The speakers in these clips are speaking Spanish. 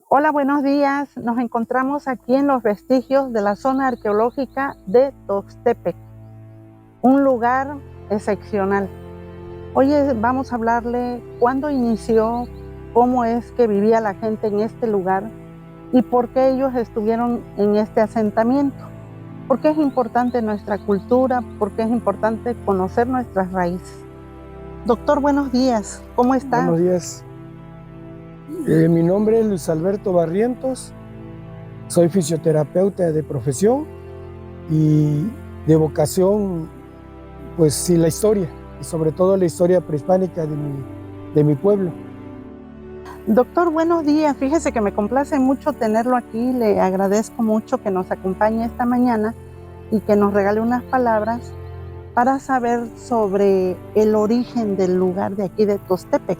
Hola, buenos días. Nos encontramos aquí en los vestigios de la zona arqueológica de Tuxtepec, un lugar excepcional. Hoy vamos a hablarle cuándo inició, cómo es que vivía la gente en este lugar y por qué ellos estuvieron en este asentamiento. ¿Por qué es importante nuestra cultura? ¿Por qué es importante conocer nuestras raíces? Doctor, buenos días. ¿Cómo está? Buenos días. Mi nombre es Luis Alberto Barrientos. Soy fisioterapeuta de profesión y de vocación, pues sí, la historia, y sobre todo la historia prehispánica de mi pueblo. Doctor, buenos días. Fíjese que me complace mucho tenerlo aquí. Le agradezco mucho que nos acompañe esta mañana y que nos regale unas palabras para saber sobre el origen del lugar de aquí de Tuxtepec.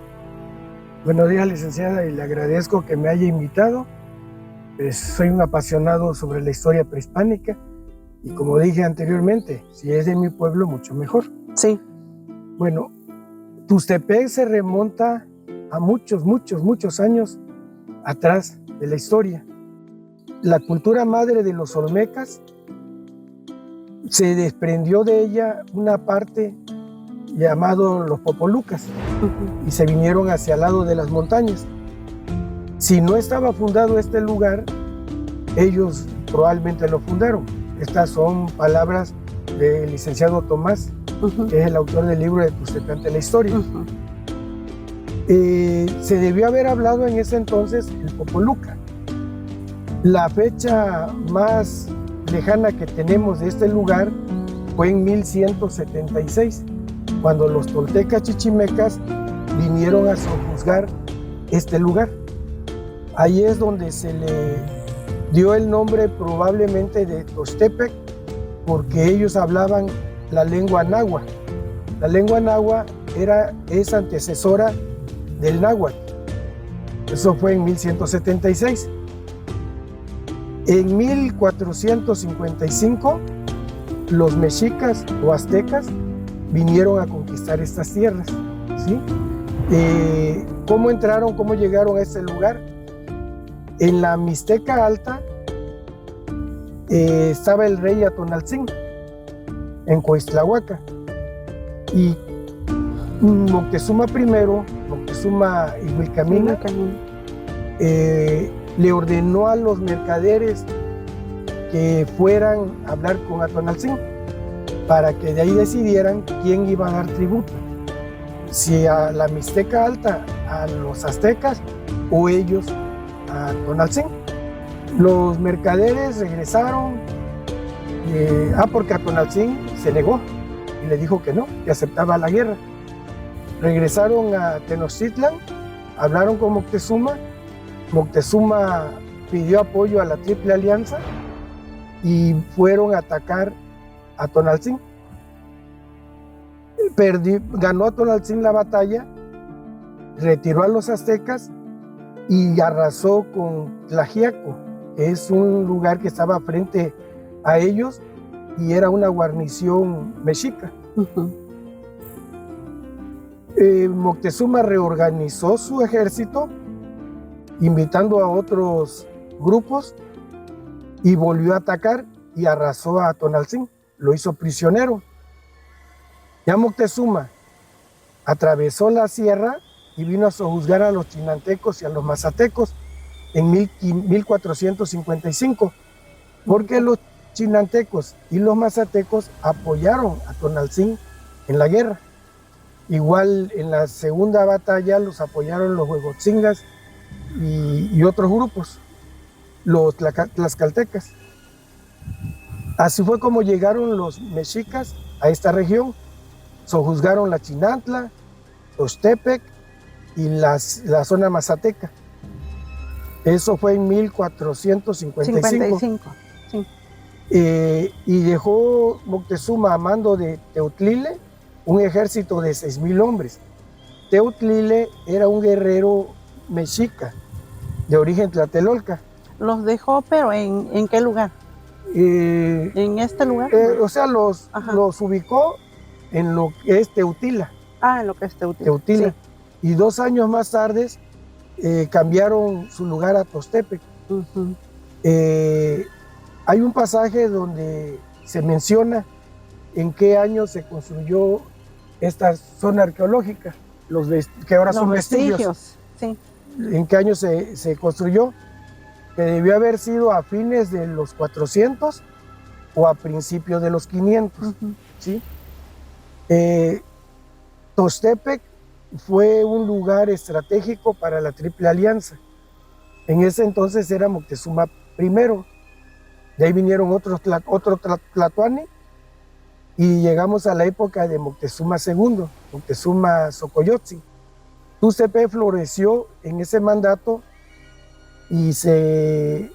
Buenos días, licenciada, y le agradezco que me haya invitado. Soy un apasionado sobre la historia prehispánica y, como dije anteriormente, si es de mi pueblo, mucho mejor. Sí. Bueno, Tuxtepec se remonta a muchos años atrás de la historia. La cultura madre de los olmecas, se desprendió de ella una parte llamado los popolucas y se vinieron hacia el lado de las montañas. Si no estaba fundado este lugar, ellos probablemente lo fundaron. Estas son palabras del licenciado Tomás, que es el autor del libro de Tuxtepec ante la historia. Se debió haber hablado en ese entonces el popoluca. La fecha más lejana que tenemos de este lugar fue en 1176, cuando los toltecas chichimecas vinieron a sojuzgar este lugar. Ahí es donde se le dio el nombre probablemente de Tuxtepec, porque ellos hablaban la lengua náhuatl. La lengua náhuatl es antecesora del náhuatl. Eso fue en 1176. En 1455, los mexicas o aztecas vinieron a conquistar estas tierras, ¿sí? ¿Cómo entraron, cómo llegaron a este lugar? En la Mixteca Alta estaba el rey Atonaltzin, en Coixtlahuaca, y Moctezuma I, Moctezuma Ihuilcamina, le ordenó a los mercaderes que fueran a hablar con Atonaltzin para que de ahí decidieran quién iba a dar tributo, si a la Mixteca Alta, a los aztecas, o ellos a Atonaltzin. Los mercaderes regresaron, porque Atonaltzin se negó y le dijo que no, que aceptaba la guerra. Regresaron a Tenochtitlan, hablaron con Moctezuma. Moctezuma pidió apoyo a la Triple Alianza y fueron a atacar a Tonaltzin. Ganó Tonaltzin la batalla, retiró a los aztecas y arrasó con Tlaxiaco, que es un lugar que estaba frente a ellos y era una guarnición mexica. Moctezuma reorganizó su ejército, invitando a otros grupos, y volvió a atacar y arrasó a Tonaltzin, lo hizo prisionero. Ya Moctezuma atravesó la sierra y vino a sojuzgar a los chinantecos y a los mazatecos en 1455, porque los chinantecos y los mazatecos apoyaron a Tonaltzin en la guerra. Igual en la segunda batalla los apoyaron los huejotzingas y otros grupos, los tlaxcaltecas. Así fue como llegaron los mexicas a esta región, sojuzgaron la Chinantla, Tuxtepec y la zona mazateca. Eso fue en 1455. Sí. Y dejó Moctezuma a mando de Teotlile un ejército de 6,000 hombres. Teotlile era un guerrero mexica de origen tlatelolca. ¿Los dejó, pero en qué lugar? ¿En este lugar? O sea, los ubicó en lo que es Teutila. En lo que es Teutila. Teutila. Sí. Y 2 años más tarde cambiaron su lugar a Tostepec. Hay un pasaje donde se menciona en qué año se construyó esta zona arqueológica, que ahora son vestigios. Sí. En qué año se construyó, que debió haber sido a fines de los 400 o a principios de los 500. ¿Sí? Tostepec fue un lugar estratégico para la Triple Alianza. En ese entonces era Moctezuma I. De ahí vinieron otro Tlatoani y llegamos a la época de Moctezuma II, Moctezuma Xocoyotzin. Tuxtepec floreció en ese mandato y fue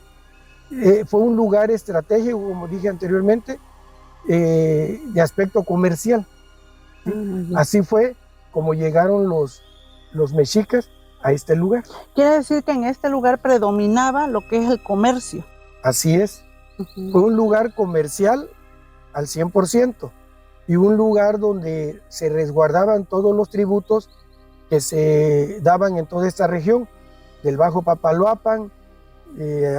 un lugar estratégico, como dije anteriormente, de aspecto comercial. Así fue como llegaron los mexicas a este lugar. Quiere decir que en este lugar predominaba lo que es el comercio. Así es. Fue un lugar comercial al 100% y un lugar donde se resguardaban todos los tributos que se daban en toda esta región, del Bajo Papaloapan,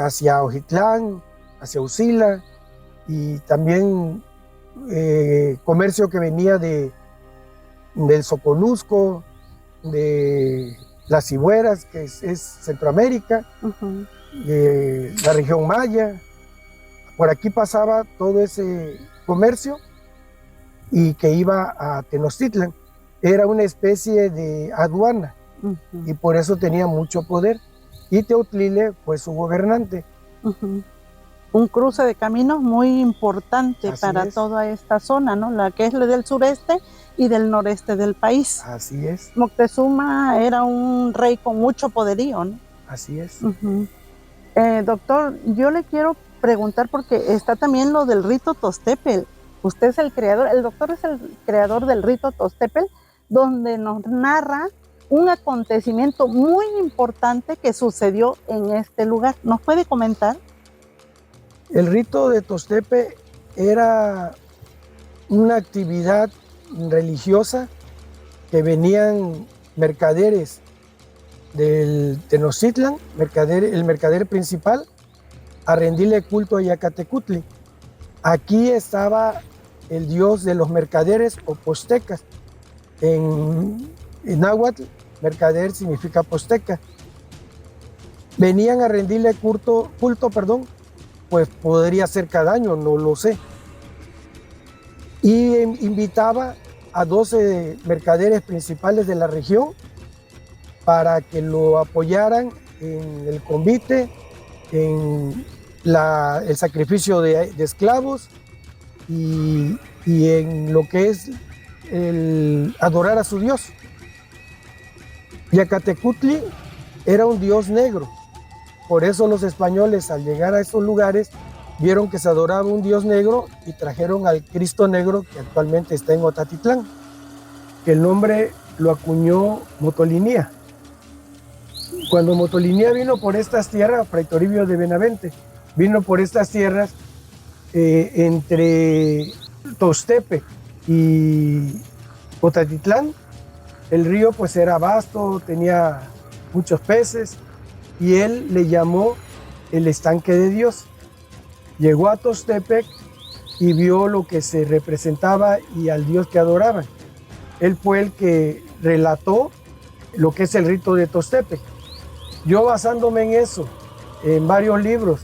hacia Ojitlán, hacia Usila, y también comercio que venía del Soconusco, de las Cibueras, que es Centroamérica, la región Maya. Por aquí pasaba todo ese comercio y que iba a Tenochtitlan. Era una especie de aduana y por eso tenía mucho poder. Y Teotlile fue su gobernante. Un cruce de caminos muy importante. Así para toda esta zona, ¿no? La que es la del sureste y del noreste del país. Así es. Moctezuma era un rey con mucho poderío, ¿no? Así es. Doctor, yo le quiero preguntar porque está también lo del rito Tostepel. Usted es el creador, el doctor es el creador del rito Tostepel, donde nos narra un acontecimiento muy importante que sucedió en este lugar. ¿Nos puede comentar? El rito de Tostepec era una actividad religiosa que venían mercaderes del Tenochtitlan, el mercader principal, a rendirle culto a Yacatecutli. Aquí estaba el dios de los mercaderes o postecas. En náhuatl, mercader significa posteca. Venían a rendirle culto, pues podría ser cada año, no lo sé. Y invitaba a 12 mercaderes principales de la región para que lo apoyaran en el convite, en el sacrificio de esclavos y en lo que es el adorar a su dios. Yacatecutli era un dios negro, por eso los españoles al llegar a esos lugares vieron que se adoraba un dios negro y trajeron al Cristo Negro que actualmente está en Otatitlán, que el nombre lo acuñó Motolinía. Cuando Motolinía vino por estas tierras, Fray Toribio de Benavente, vino por estas tierras entre Tostepec y Otatitlán, el río pues era vasto, tenía muchos peces y él le llamó el estanque de Dios. Llegó a Tostepec y vio lo que se representaba y al Dios que adoraban. Él fue el que relató lo que es el rito de Tostepec. Yo basándome en eso, en varios libros,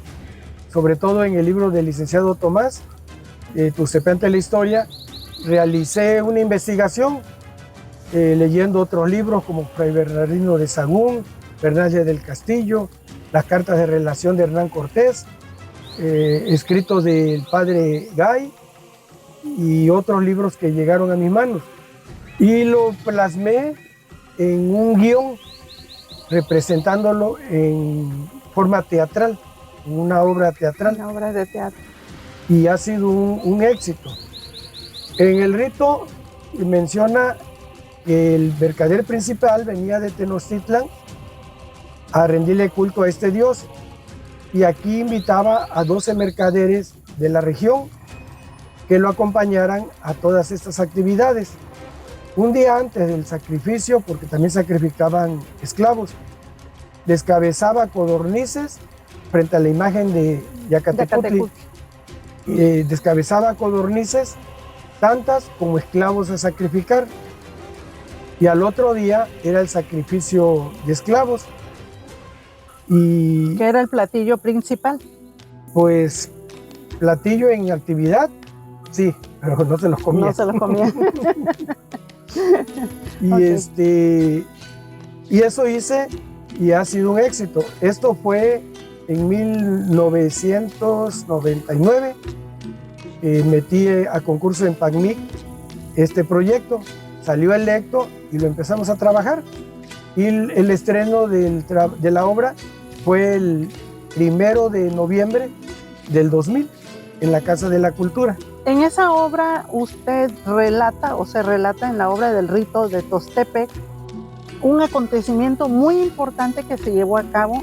sobre todo en el libro del licenciado Tomás, Tuxtepec ante la historia, realicé una investigación leyendo otros libros como Fray Bernardino de Sahagún, Bernal del Castillo, las cartas de relación de Hernán Cortés, escritos del padre Gay y otros libros que llegaron a mis manos. Y lo plasmé en un guión representándolo en forma teatral, en una obra teatral. Una obra de teatro. Y ha sido un éxito. En el rito menciona que el mercader principal venía de Tenochtitlan a rendirle culto a este dios y aquí invitaba a 12 mercaderes de la región que lo acompañaran a todas estas actividades. Un día antes del sacrificio, porque también sacrificaban esclavos, descabezaba codornices frente a la imagen de Yacatecutli. Descabezaba codornices tantas como esclavos a sacrificar. Y al otro día era el sacrificio de esclavos. Y ¿qué era el platillo principal? pues platillo en actividad, sí, pero no se los comía. No se los comía. Y Ok. y eso hice y ha sido un éxito. Esto fue en 1999. Metí a concurso en PACMIC este proyecto, salió electo y lo empezamos a trabajar. Y el estreno de la obra fue el 1 de noviembre del 2000 en la Casa de la Cultura. En esa obra usted relata o se relata en la obra del rito de Tostepec un acontecimiento muy importante que se llevó a cabo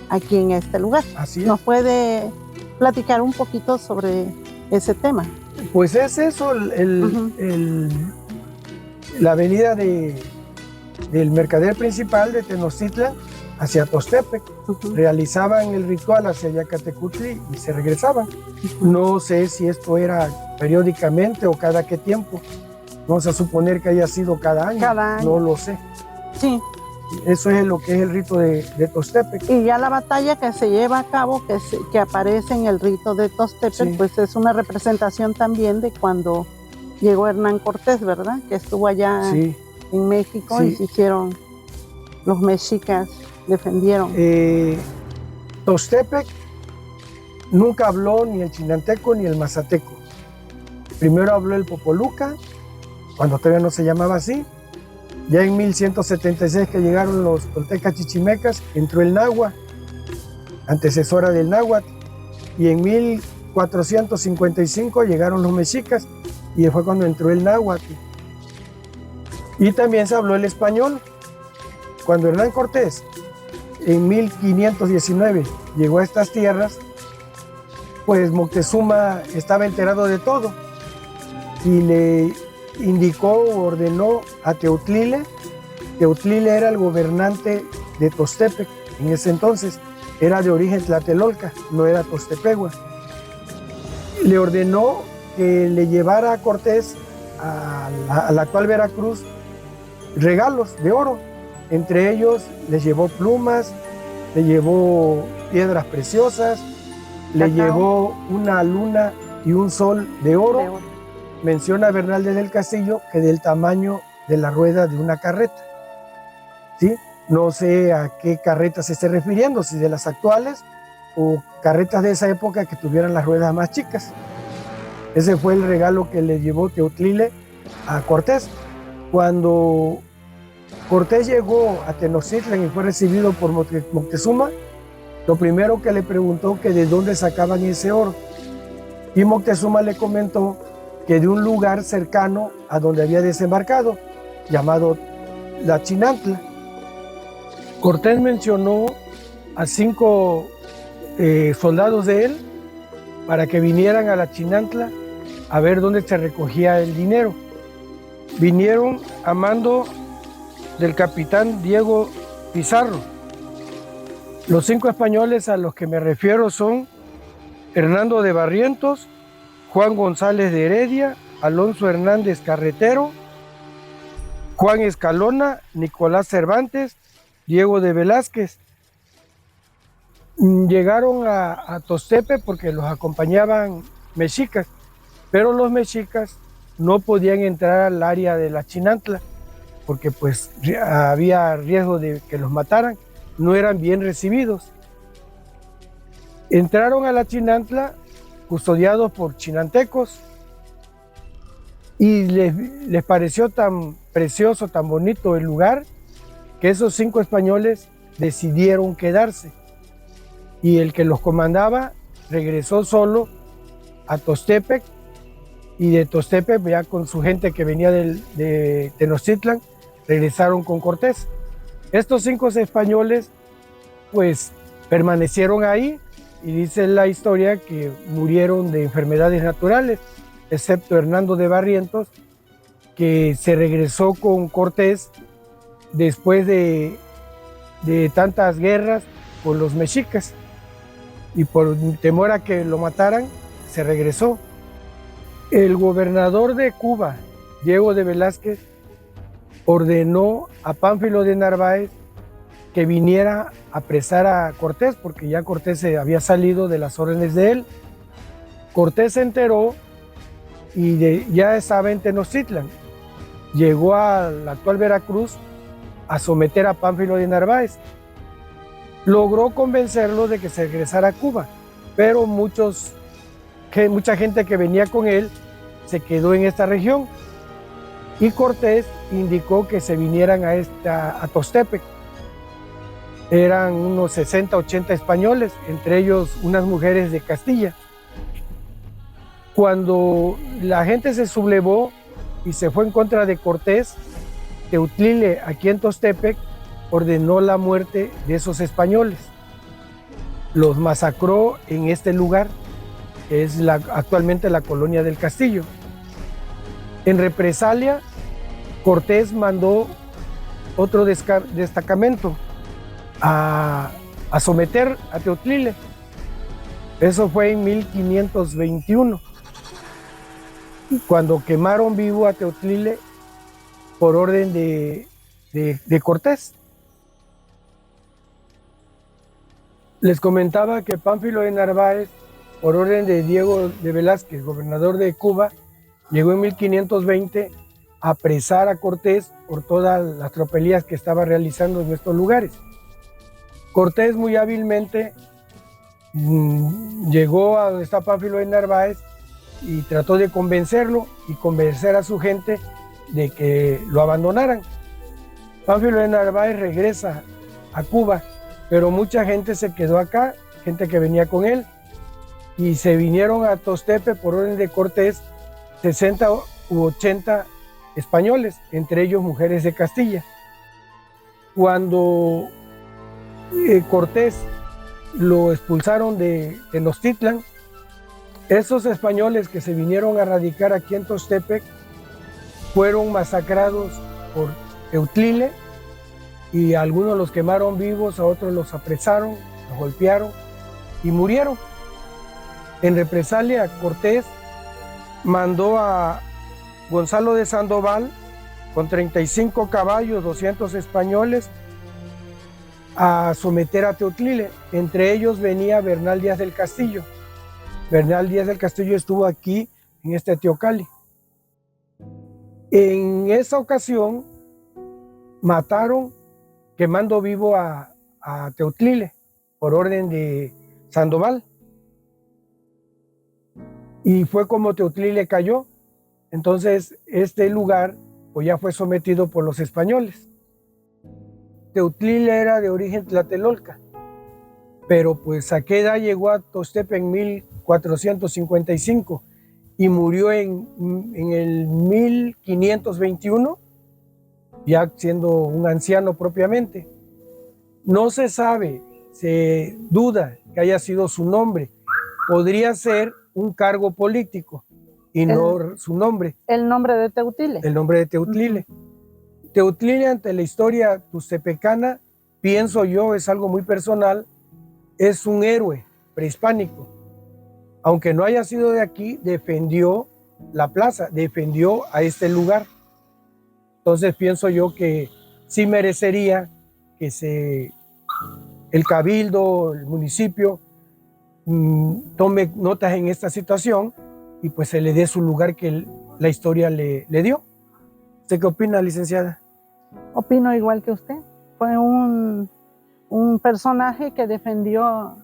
aquí en este lugar. Así es. ¿Nos puede platicar un poquito sobre ese tema? Pues es eso, la avenida del mercader principal de Tenochtitlan hacia Tostepec. Realizaban el ritual hacia Yacatecutli y se regresaban. No sé si esto era periódicamente o cada qué tiempo. Vamos a suponer que haya sido cada año. Cada año. No lo sé. Sí. Eso es lo que es el rito de Tostepec. Y ya la batalla que se lleva a cabo, que aparece en el rito de Tostepec, Sí. pues es una representación también de cuando llegó Hernán Cortés, ¿verdad? Que estuvo allá Sí. en México Sí. y se hicieron, los mexicas defendieron. Tostepec nunca habló ni el chinanteco ni el mazateco. Primero habló el popoluca, cuando todavía no se llamaba así. Ya en 1176 que llegaron los toltecas chichimecas, entró el náhuatl, antecesora del náhuatl. Y en 1455 llegaron los mexicas y fue cuando entró el náhuatl. Y también se habló el español. Cuando Hernán Cortés en 1519 llegó a estas tierras, pues Moctezuma estaba enterado de todo y le indicó, ordenó a Teotlile. Teotlile era el gobernante de Tostepec en ese entonces, era de origen tlatelolca, no era tostepegua. Le ordenó que le llevara a Cortés a la actual Veracruz regalos de oro. Entre ellos les llevó plumas, le llevó piedras preciosas, le llevó una luna y un sol de oro. Menciona Bernaldez del Castillo que del tamaño de la rueda de una carreta. ¿Sí? No sé a qué carreta se esté refiriendo, si de las actuales o carretas de esa época que tuvieran las ruedas más chicas. Ese fue el regalo que le llevó Teotlile a Cortés. Cuando Cortés llegó a Tenochtitlan y fue recibido por Moctezuma, lo primero que le preguntó que de dónde sacaban ese oro. Y Moctezuma le comentó que de un lugar cercano a donde había desembarcado, llamado la Chinantla. Cortés mencionó a 5 soldados de él para que vinieran a la Chinantla a ver dónde se recogía el dinero. Vinieron a mando del capitán Diego Pizarro. Los 5 españoles a los que me refiero son Hernando de Barrientos, Juan González de Heredia, Alonso Hernández Carretero, Juan Escalona, Nicolás Cervantes, Diego de Velázquez. Llegaron a Tostepec porque los acompañaban mexicas, pero los mexicas no podían entrar al área de la Chinantla porque pues había riesgo de que los mataran, no eran bien recibidos. Entraron a la Chinantla custodiados por chinantecos y les pareció tan precioso, tan bonito el lugar, que esos 5 españoles decidieron quedarse. Y el que los comandaba regresó solo a Tostepec, y de Tostepec, ya con su gente que venía de Tenochtitlan, regresaron con Cortés. Estos 5 españoles pues permanecieron ahí, y dice la historia que murieron de enfermedades naturales, excepto Hernando de Barrientos, que se regresó con Cortés después de de tantas guerras con los mexicas, y por temor a que lo mataran, se regresó. El gobernador de Cuba, Diego de Velázquez, ordenó a Pánfilo de Narváez que viniera a apresar a Cortés, porque ya Cortés se había salido de las órdenes de él. Cortés se enteró y ya estaba en Tenochtitlan. Llegó a la actual Veracruz a someter a Pánfilo de Narváez. Logró convencerlo de que se regresara a Cuba, pero mucha gente que venía con él se quedó en esta región, y Cortés indicó que se vinieran a Tuxtepec. Eran unos 60, 80 españoles, entre ellos unas mujeres de Castilla. Cuando la gente se sublevó y se fue en contra de Cortés, Teotlile, aquí en Tuxtepec, ordenó la muerte de esos españoles. Los masacró en este lugar, que es actualmente la colonia del Castillo. En represalia, Cortés mandó otro destacamento a someter a Teotlile. Eso fue en 1521, cuando quemaron vivo a Teotlile por orden de Cortés. Les comentaba que Pánfilo de Narváez, por orden de Diego de Velázquez, gobernador de Cuba, llegó en 1520 a apresar a Cortés por todas las tropelías que estaba realizando en estos lugares. Cortés muy hábilmente llegó a donde está Pánfilo de Narváez y trató de convencerlo y convencer a su gente de que lo abandonaran. Pánfilo de Narváez regresa a Cuba, pero mucha gente se quedó acá, gente que venía con él, y se vinieron a Tuxtepec por orden de Cortés 60 u 80 españoles, entre ellos mujeres de Castilla. Cuando Cortés lo expulsaron de Tenochtitlan, esos españoles que se vinieron a radicar aquí en Tuxtepec fueron masacrados por Teotlile, y a algunos los quemaron vivos, a otros los apresaron, los golpearon y murieron. En represalia, Cortés mandó a Gonzalo de Sandoval con 35 caballos, 200 españoles, a someter a Teotlile. Entre ellos venía Bernal Díaz del Castillo. Bernal Díaz del Castillo estuvo aquí en este Teocalli. En esa ocasión mataron, quemando vivo a Teotlile por orden de Sandoval. Y fue como Teotlile cayó. Entonces este lugar pues ya fue sometido por los españoles. Teotlile era de origen tlatelolca, pero pues Saqueda llegó a Tuxtepec en 1455 y murió en el 1521, ya siendo un anciano propiamente. No se sabe, se duda que haya sido su nombre. Podría ser un cargo político y no su nombre. El nombre de Teotlile. El nombre de Teotlile. Teotlile, ante la historia tuxtepecana, pienso yo, es algo muy personal, es un héroe prehispánico. Aunque no haya sido de aquí, defendió la plaza, defendió a este lugar. Entonces pienso yo que sí merecería que el cabildo, el municipio, tome notas en esta situación y pues se le dé su lugar que la historia le dio. ¿Usted qué opina, licenciada? Opino igual que usted. Fue un personaje que defendió,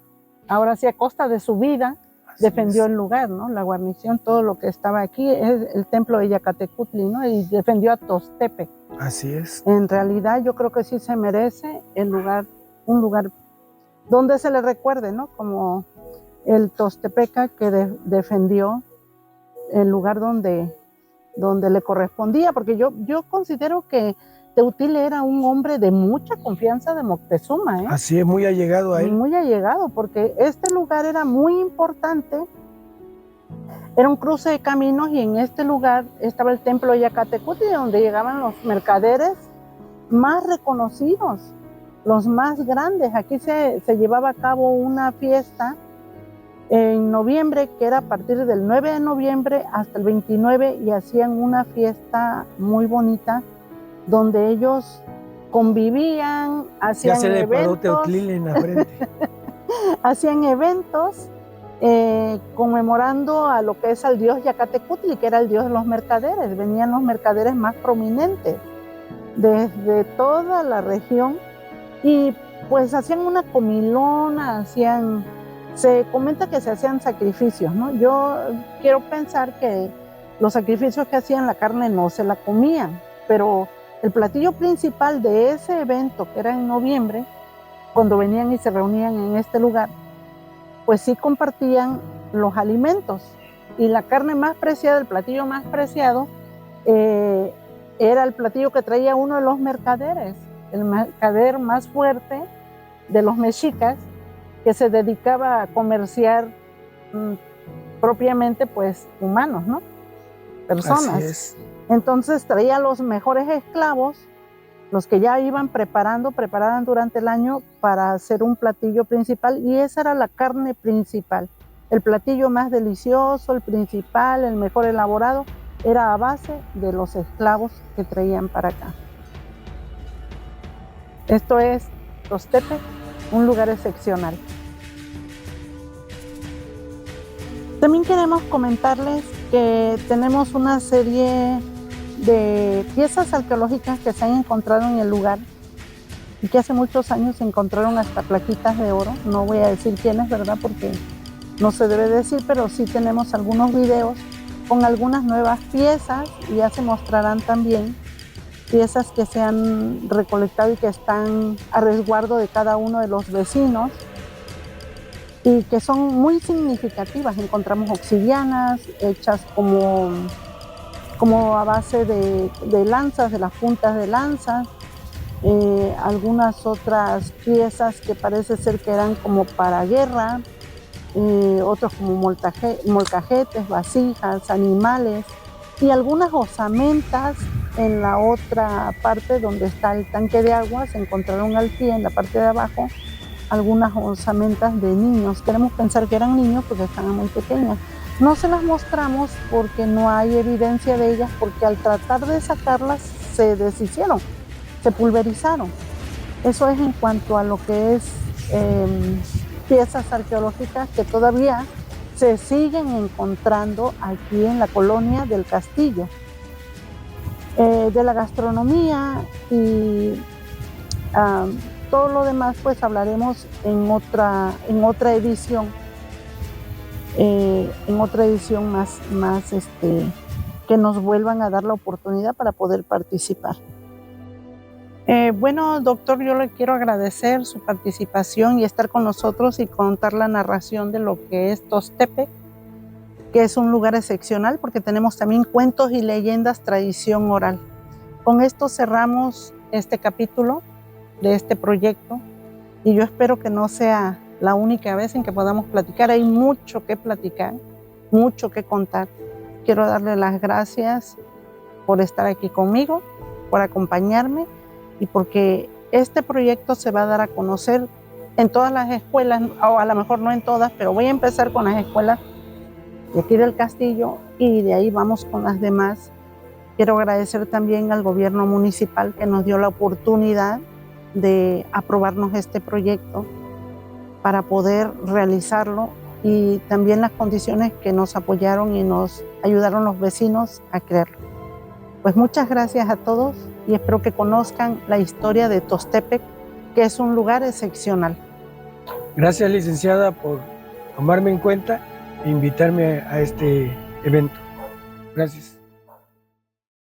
ahora sí a costa de su vida, defendió el lugar, ¿no? La guarnición, todo lo que estaba aquí, es el templo de Yacatecutli, ¿no? Y defendió a Tuxtepec. Así es. En realidad yo creo que sí se merece el lugar, un lugar donde se le recuerde, ¿no? Como el Tuxtepeca que defendió el lugar donde le correspondía, porque yo considero que Teotlile era un hombre de mucha confianza de Moctezuma, ¿eh? Así es, muy allegado a él. Muy allegado, porque este lugar era muy importante, era un cruce de caminos, y en este lugar estaba el templo de Yacatecutli, donde llegaban los mercaderes más reconocidos los más grandes. Aquí se llevaba a cabo una fiesta en noviembre, que era a partir del 9 de noviembre hasta el 29, y hacían una fiesta muy bonita donde ellos convivían, hacían Ya se le paró eventos, Teotlil en la frente. hacían eventos conmemorando a lo que es al dios Yacatecutli, que era el dios de los mercaderes. Venían los mercaderes más prominentes desde toda la región y pues hacían una comilona, se comenta que se hacían sacrificios, ¿no? Yo quiero pensar que los sacrificios que hacían, la carne no se la comían, pero el platillo principal de ese evento, que era en noviembre, cuando venían y se reunían en este lugar, pues sí compartían los alimentos. Y la carne más preciada, el platillo más preciado, era el platillo que traía uno de los mercaderes, el mercader más fuerte de los mexicas, que se dedicaba a comerciar propiamente pues humanos, ¿no? Personas. Así es. Entonces traía los mejores esclavos, los que ya iban preparaban durante el año para hacer un platillo principal, y esa era la carne principal. El platillo más delicioso, el principal, el mejor elaborado, era a base de los esclavos que traían para acá. Esto es Tuxtepec, un lugar excepcional. También queremos comentarles que tenemos una serie de piezas arqueológicas que se han encontrado en el lugar y que hace muchos años se encontraron hasta plaquitas de oro. No voy a decir quiénes, ¿verdad? Porque no se debe decir, pero sí tenemos algunos videos con algunas nuevas piezas, y ya se mostrarán también piezas que se han recolectado y que están a resguardo de cada uno de los vecinos y que son muy significativas. Encontramos obsidianas hechas como a base de lanzas, de las puntas de lanzas, algunas otras piezas que parece ser que eran como para guerra, otros como molcajetes, vasijas, animales, y algunas osamentas. En la otra parte donde está el tanque de agua se encontraron al pie, en la parte de abajo, algunas osamentas de niños. Queremos pensar que eran niños porque estaban muy pequeñas. No se las mostramos porque no hay evidencia de ellas, porque al tratar de sacarlas se deshicieron, se pulverizaron. Eso es en cuanto a lo que es piezas arqueológicas que todavía se siguen encontrando aquí en la colonia del Castillo. De la gastronomía y todo lo demás pues hablaremos en otra edición, más que nos vuelvan a dar la oportunidad para poder participar. Bueno, doctor, yo le quiero agradecer su participación y estar con nosotros y contar la narración de lo que es Tuxtepec, que es un lugar excepcional porque tenemos también cuentos y leyendas, tradición oral. Con esto cerramos este capítulo de este proyecto y yo espero que no sea la única vez en que podamos platicar. Hay mucho que platicar, mucho que contar. Quiero darle las gracias por estar aquí conmigo, por acompañarme y porque este proyecto se va a dar a conocer en todas las escuelas, o a lo mejor no en todas, pero voy a empezar con las escuelas de aquí del Castillo y de ahí vamos con las demás. Quiero agradecer también al gobierno municipal que nos dio la oportunidad de aprobarnos este proyecto para poder realizarlo, y también las condiciones que nos apoyaron y nos ayudaron los vecinos a crearlo. Pues muchas gracias a todos y espero que conozcan la historia de Tuxtepec, que es un lugar excepcional. Gracias, licenciada, por tomarme en cuenta e invitarme a este evento. Gracias.